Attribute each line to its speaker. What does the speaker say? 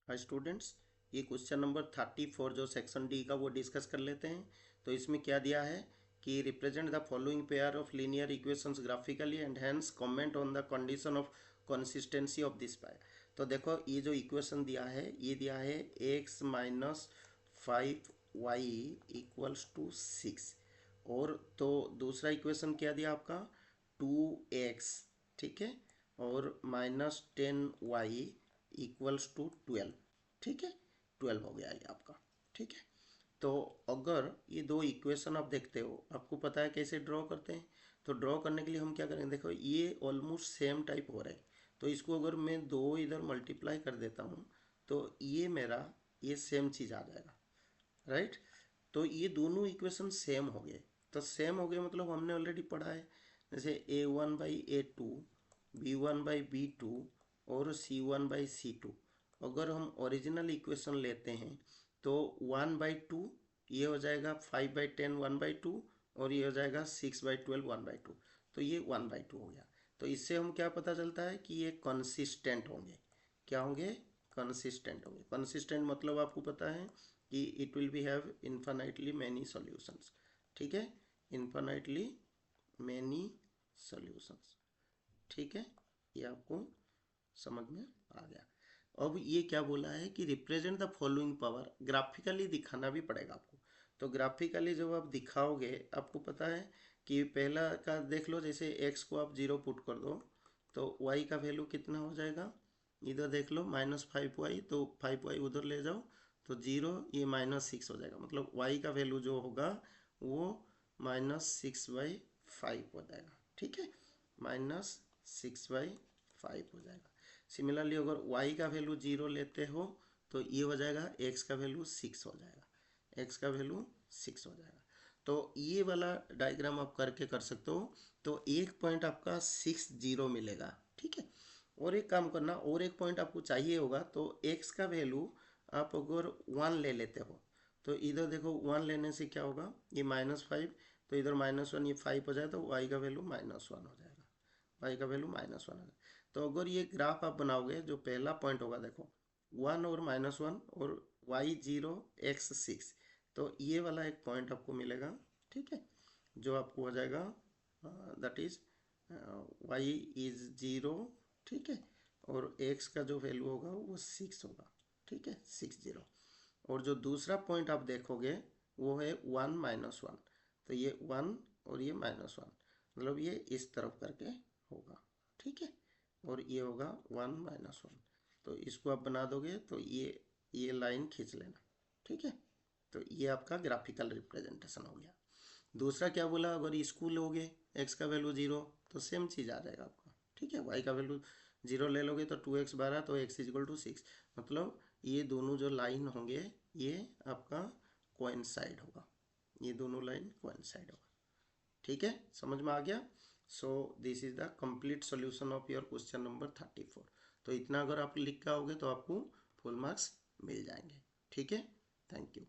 Speaker 1: Hi students, ये question number 34 जो section D का वो डिस्कस कर लेते हैं। तो इसमें क्या दिया है कि represent the following pair of linear equations graphically and hence comment on the condition of consistency of this pair. तो देखो ये जो इक्वेशन दिया है ये दिया है x minus 5y equals to 6। और तो दूसरा इक्वेशन क्या दिया आपका 2x, ठीक है, और माइनस 10y इक्वल्स टू 12, ठीक है, 12 हो गया ये आपका, ठीक है। तो अगर ये दो इक्वेशन आप देखते हो, आपको पता है कैसे ड्रॉ करते हैं। तो ड्रॉ करने के लिए हम क्या करेंगे, देखो ये ऑलमोस्ट सेम टाइप हो रहा है। तो इसको अगर मैं दो इधर मल्टीप्लाई कर देता हूँ तो ये मेरा ये सेम चीज़ आ जाएगा, राइट। तो ये दोनों इक्वेशन सेम हो गए। तो सेम हो गए मतलब हमने ऑलरेडी पढ़ा है, जैसे a1/a2, b1/b2 और c1/c2। अगर हम ओरिजिनल इक्वेशन लेते हैं तो 1/2 ये हो जाएगा, 5/10 1/2, और ये हो जाएगा 6/12 1/2। तो ये 1/2 हो गया। तो इससे हम क्या पता चलता है कि ये कंसिस्टेंट होंगे। क्या होंगे? कंसिस्टेंट होंगे। कंसिस्टेंट मतलब आपको पता है कि it will be have infinitely many solutions, ठीक है, इन्फाइनाइटली मैनी सॉल्यूशंस, ठीक है। ये आपको समझ में आ गया। अब ये क्या बोला है कि represent the following power, graphically दिखाना भी पड़ेगा आपको। तो ग्राफिकली जब आप दिखाओगे आपको पता है कि पहला का देख लो, जैसे x को आप 0 पुट कर दो तो y का वैल्यू कितना हो जाएगा, इधर देख लो -5y, तो 5y उधर ले जाओ तो 0, ये -6 हो जाएगा। मतलब y का वैल्यू जो होगा वो -6/5 हो जाएगा, ठीक है, -6/5 हो जाएगा। सिमिलरली अगर y का वैल्यू 0 लेते हो तो ये हो जाएगा x का वैल्यू 6 हो जाएगा, x का वैल्यू 6 हो जाएगा। तो ये वाला डायग्राम आप करके कर सकते हो। तो एक पॉइंट आपका 60 मिलेगा, ठीक है। और एक काम करना, और एक पॉइंट आपको चाहिए होगा, तो x का वैल्यू आप अगर 1 ले लेते हो तो इधर देखो 1 लेने से क्या होगा, ये -5, तो इधर -1, ये 5 हो जाए तो y का वैल्यू -1 हो जाएगा, y का वैल्यू -1 हो जाएगा। तो अगर ये ग्राफ आप बनाओगे, जो पहला पॉइंट होगा देखो 1 और -1 और y0 x6, तो ये वाला एक पॉइंट आपको मिलेगा, ठीक है, जो आपको हो जाएगा दैट इज y is 0, ठीक है, और x का जो वैल्यू होगा वो 6 होगा, ठीक है, 60। और जो दूसरा पॉइंट आप देखोगे वो है 1 -1, तो ये 1 और ये -1, मतलब ये इस तरफ करके होगा, ठीक है, और ये होगा 1 -1। तो इसको आप बना दोगे तो ये लाइन खींच लेना, ठीक है। तो ये आपका ग्राफिकल रिप्रेजेंटेशन हो गया। दूसरा क्या बोला, अगर इसको लोगे x का वैल्यू 0 तो सेम चीज़ आ जाएगा आपका, ठीक है, y का वैल्यू 0 ले लोगे तो 2x 12, तो x = 6। मतलब ये दोनों जो लाइन होंगे ये आपका कोइंसाइड होगा, ये दोनों लाइन कोइंसाइड होगा, ठीक है, समझ में आ गया। So this is the complete solution of your question number 34। तो इतना अगर आप लिख के आओगे तो आपको फुल मार्क्स मिल जाएंगे, ठीक है। Thank you.